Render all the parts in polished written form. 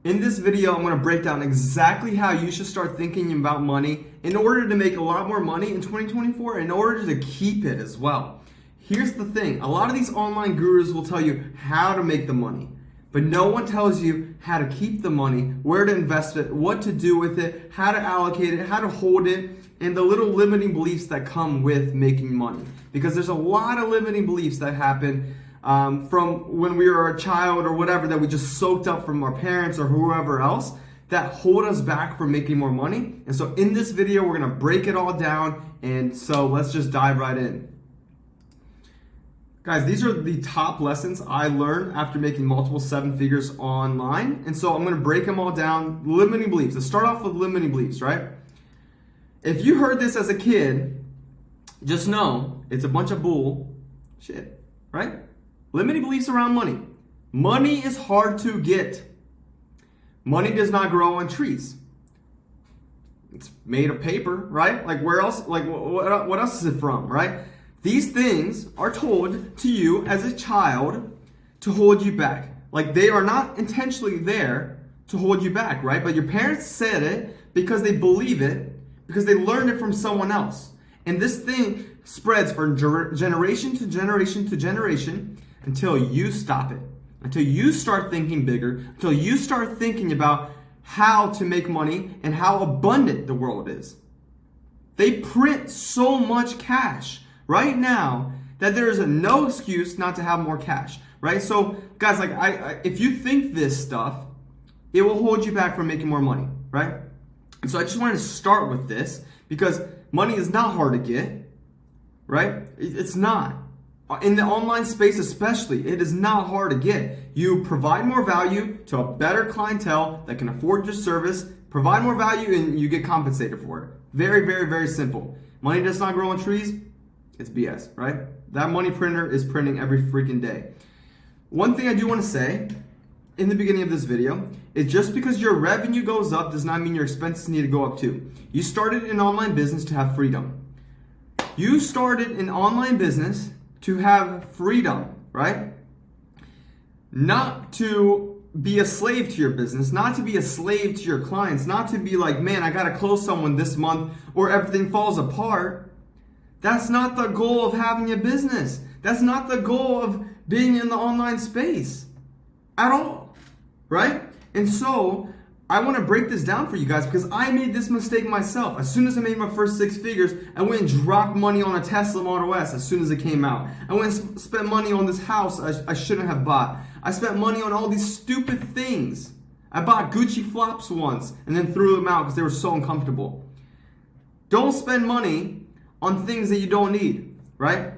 In this video, I'm going to break down exactly how you should start thinking about money in order to make a lot more money in 2024, in order to keep it as well. Here's the thing. A lot of these online gurus will tell you how to make the money, but no one tells you how to keep the money, where to invest it, what to do with it, how to allocate it, how to hold it, and the little limiting beliefs that come with making money. Because there's a lot of limiting beliefs that happen from when we were a child or whatever that we just soaked up from our parents or whoever else that hold us back from making more money. And so in this video, we're gonna break it all down. And so let's just dive right in. Guys, these are the top lessons I learned after making multiple seven figures online. And so I'm gonna break them all down. Limiting beliefs. Let's start off with limiting beliefs, right? If you heard this as a kid, just know it's a bunch of bull shit, right? Limiting beliefs around money. Money is hard to get. Money does not grow on trees. It's made of paper, right? Like where else, like what else is it from, right? These things are told to you as a child to hold you back. Like they are not intentionally there to hold you back, right? But your parents said it because they believe it, because they learned it from someone else. And this thing spreads from generation to generation to generation until you stop it, until you start thinking bigger, until you start thinking about how to make money and how abundant the world is. They print so much cash right now that there is no excuse not to have more cash, right? So guys, like if you think this stuff, it will hold you back from making more money, right? And so I just wanted to start with this because money is not hard to get, right? It's not. In the online space especially, it is not hard to get. You provide more value to a better clientele that can afford your service, provide more value, and you get compensated for it. Very, very, very simple. Money does not grow on trees. It's BS, right? That money printer is printing every freaking day. One thing I do want to say in the beginning of this video is just because your revenue goes up does not mean your expenses need to go up too. You started an online business to have freedom. You started an online business to have freedom, right? Not to be a slave to your business, not to be a slave to your clients, not to be like, man, I gotta close someone this month or everything falls apart. That's not the goal of having a business. That's not the goal of being in the online space at all, right? And so I want to break this down for you guys because I made this mistake myself. As soon as I made my first six figures, I went and dropped money on a Tesla Model S as soon as it came out. I went and spent money on this house I shouldn't have bought. I spent money on all these stupid things. I bought Gucci flops once and then threw them out because they were so uncomfortable. Don't spend money on things that you don't need, right?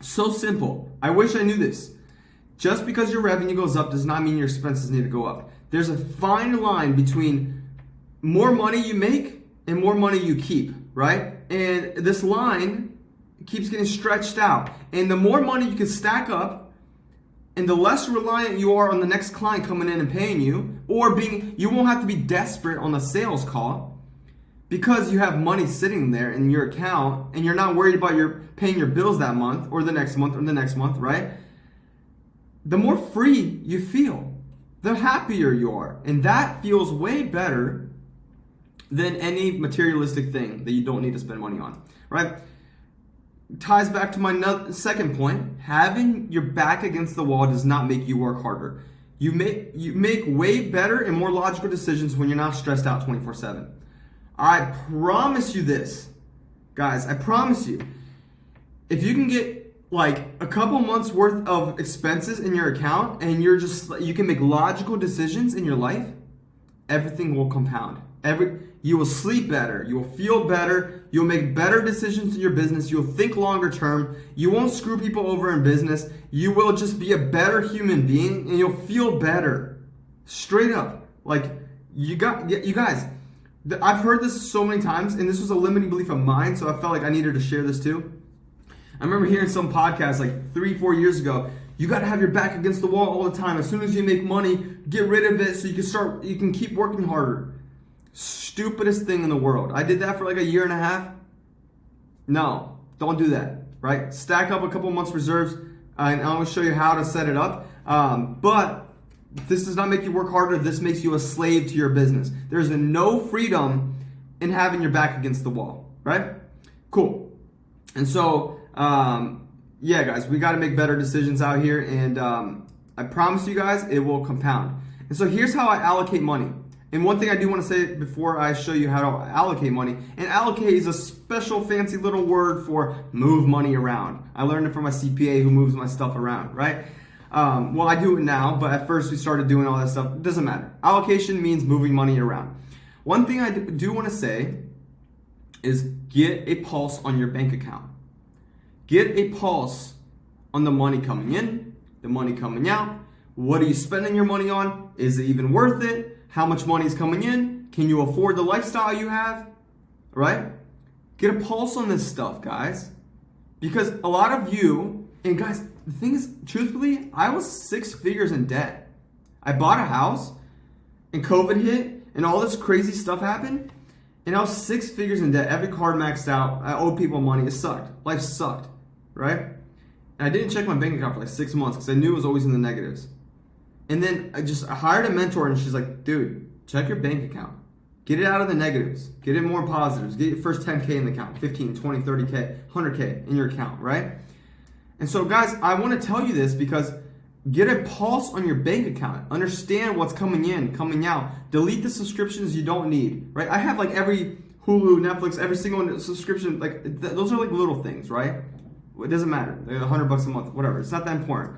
So simple. I wish I knew this. Just because your revenue goes up does not mean your expenses need to go up. There's a fine line between more money you make and more money you keep, right? And this line keeps getting stretched out. And the more money you can stack up and the less reliant you are on the next client coming in and paying you, or you won't have to be desperate on the sales call because you have money sitting there in your account and you're not worried about paying your bills that month or the next month or the next month, right? The more free you feel, the happier you are. And that feels way better than any materialistic thing that you don't need to spend money on, right? Ties back to my second point. Having your back against the wall does not make you work harder. You make way better and more logical decisions when you're not stressed out 24/7. I promise you this, guys, I promise you, if you can get like a couple months worth of expenses in your account and you can make logical decisions in your life, everything will compound. You will sleep better, you will feel better, you'll make better decisions in your business, you'll think longer term, you won't screw people over in business, you will just be a better human being and you'll feel better. Straight up. Like you guys, I've heard this so many times and this was a limiting belief of mine, so I felt like I needed to share this too. I remember hearing some podcast like 3-4 years ago, you got to have your back against the wall all the time. As soon as you make money, get rid of it so you can keep working harder. Stupidest thing in the world. I did that for like a year and a half. No, don't do that, right? Stack up a couple months reserves and I'll show you how to set it up. But This does not make you work harder. This makes you a slave to your business. There's no freedom in having your back against the wall, right? Cool. And so, yeah, guys, we got to make better decisions out here. And I promise you guys, it will compound. And so here's how I allocate money. And one thing I do want to say before I show you how to allocate money, and allocate is a special fancy little word for move money around. I learned it from my CPA who moves my stuff around, right? Well, I do it now, but at first we started doing all that stuff. It doesn't matter. Allocation means moving money around. One thing I do want to say is get a pulse on your bank account. Get a pulse on the money coming in, the money coming out. What are you spending your money on? Is it even worth it? How much money is coming in? Can you afford the lifestyle you have? Right? Get a pulse on this stuff, guys. Because a lot of you, and guys, the thing is, truthfully, I was 6 figures in debt. I bought a house, and COVID hit, and all this crazy stuff happened, and I was 6 figures in debt. Every card maxed out. I owed people money. It sucked. Life sucked, right? And I didn't check my bank account for like 6 months because I knew it was always in the negatives. And then I hired a mentor, and she's like, dude, check your bank account. Get it out of the negatives. Get it more positives. Get your first 10K in the account, 15, 20, 30K, 100K in your account, right? And so, guys, I want to tell you this because get a pulse on your bank account. Understand what's coming in, coming out. Delete the subscriptions you don't need, right? I have like every Hulu, Netflix, every single subscription. Like those are like little things, right? It doesn't matter. They're $100 a month, whatever. It's not that important.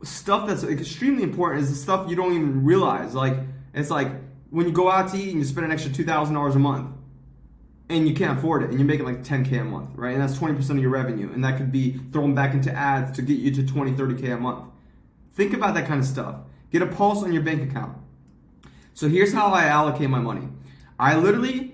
Stuff that's extremely important is the stuff you don't even realize. Like, it's like when you go out to eat and you spend an extra $2,000 a month and you can't afford it and you're making like 10K a month, right? And that's 20% of your revenue. And that could be thrown back into ads to get you to 20, 30K a month. Think about that kind of stuff. Get a pulse on your bank account. So here's how I allocate my money. I literally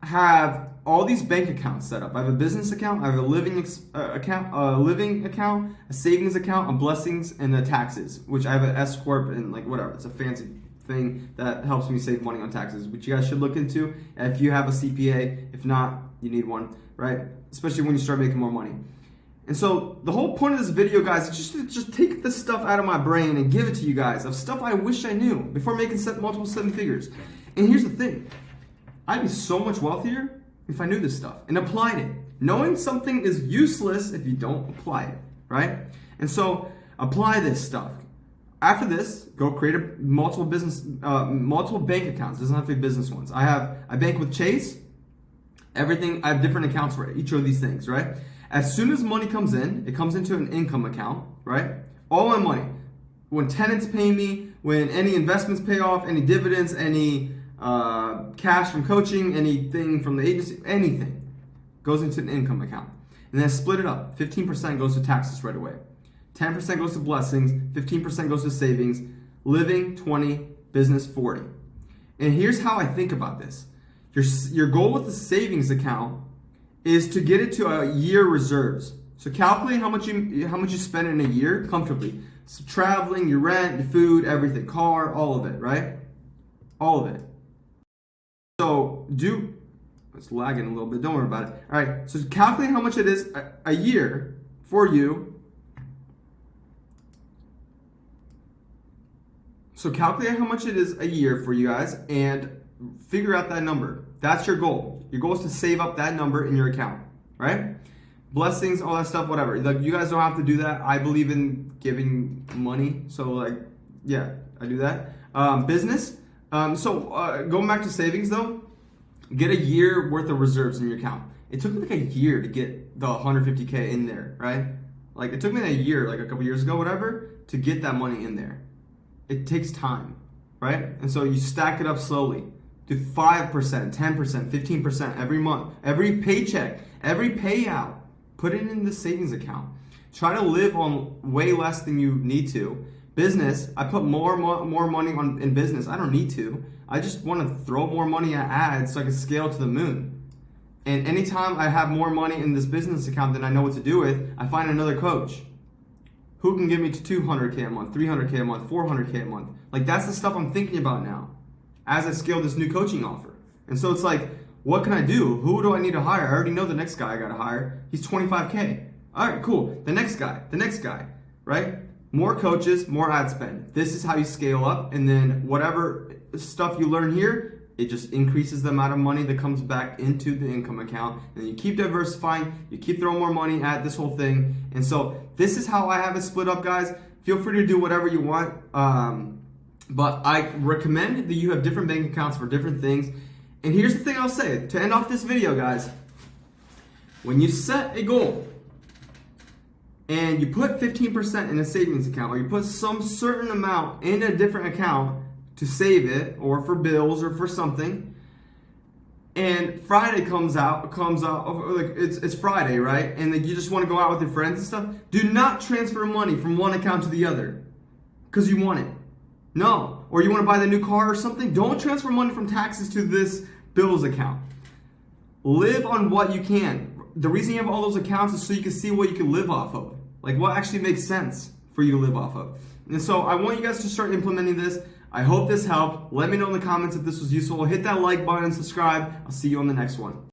have all these bank accounts set up. I have a business account, I have a living account, a savings account, a blessings, and a taxes, which I have an S corp and like whatever. It's a fancy thing that helps me save money on taxes, which you guys should look into if you have a CPA. If not, you need one, right? Especially when you start making more money. And so the whole point of this video, guys, is just take this stuff out of my brain and give it to you guys of stuff I wish I knew before making multiple 7 figures. And here's the thing. I'd be so much wealthier if I knew this stuff and applied it. Knowing something is useless if you don't apply it, right? And so apply this stuff. After this, go create multiple bank accounts. It doesn't have to be business ones. I bank with Chase. Everything, I have different accounts for each of these things, right? As soon as money comes in, it comes into an income account, right? All my money. When tenants pay me, when any investments pay off, any dividends, any cash from coaching, anything from the agency, anything goes into an income account. And then I split it up. 15% goes to taxes right away. 10% goes to blessings. 15% goes to savings. Living 20, business 40. And here's how I think about this. Your goal with the savings account is to get it to a year reserves. So calculate how much you spend in a year comfortably. So traveling, your rent, your food, everything, car, all of it, right? All of it. So it's lagging a little bit, don't worry about it. All right, so calculate how much it is a year for you. So calculate how much it is a year for you guys and figure out that number. That's your goal. Your goal is to save up that number in your account, right? Blessings, all that stuff, whatever. Like, you guys don't have to do that. I believe in giving money. So like, yeah, I do that. Business. Going back to savings though, get a year worth of reserves in your account. It took me like a year to get the 150K in there, right? Like, it took me a year, like a couple years ago, whatever, to get that money in there. It takes time, right? And so you stack it up slowly. Do 5%, 10%, 15% every month, every paycheck, every payout. Put it in the savings account. Try to live on way less than you need to. Business, I put more money in business. I don't need to. I just want to throw more money at ads so I can scale to the moon. And anytime I have more money in this business account than I know what to do with, I find another coach who can get me to 200K a month, 300K a month, 400K a month. Like, that's the stuff I'm thinking about now as I scale this new coaching offer. And so it's like, what can I do? Who do I need to hire? I already know the next guy I got to hire. He's 25K. All right, cool. The next guy, right? more coaches, more ad spend. This is how you scale up, and then whatever stuff you learn here, it just increases the amount of money that comes back into the income account. And you keep diversifying, you keep throwing more money at this whole thing. And so this is how I have it split up, guys. Feel free to do whatever you want. But I recommend that you have different bank accounts for different things. And here's the thing I'll say to end off this video, guys. When you set a goal and you put 15% in a savings account, or you put some certain amount in a different account to save it, or for bills, or for something, and Friday comes out, like it's Friday, right? And like you just want to go out with your friends and stuff. Do not transfer money from one account to the other because you want it. No. Or you want to buy the new car or something. Don't transfer money from taxes to this bills account. Live on what you can. The reason you have all those accounts is so you can see what you can live off of. Like what actually makes sense for you to live off of. And so I want you guys to start implementing this. I hope this helped. Let me know in the comments if this was useful. Hit that like button and subscribe. I'll see you on the next one.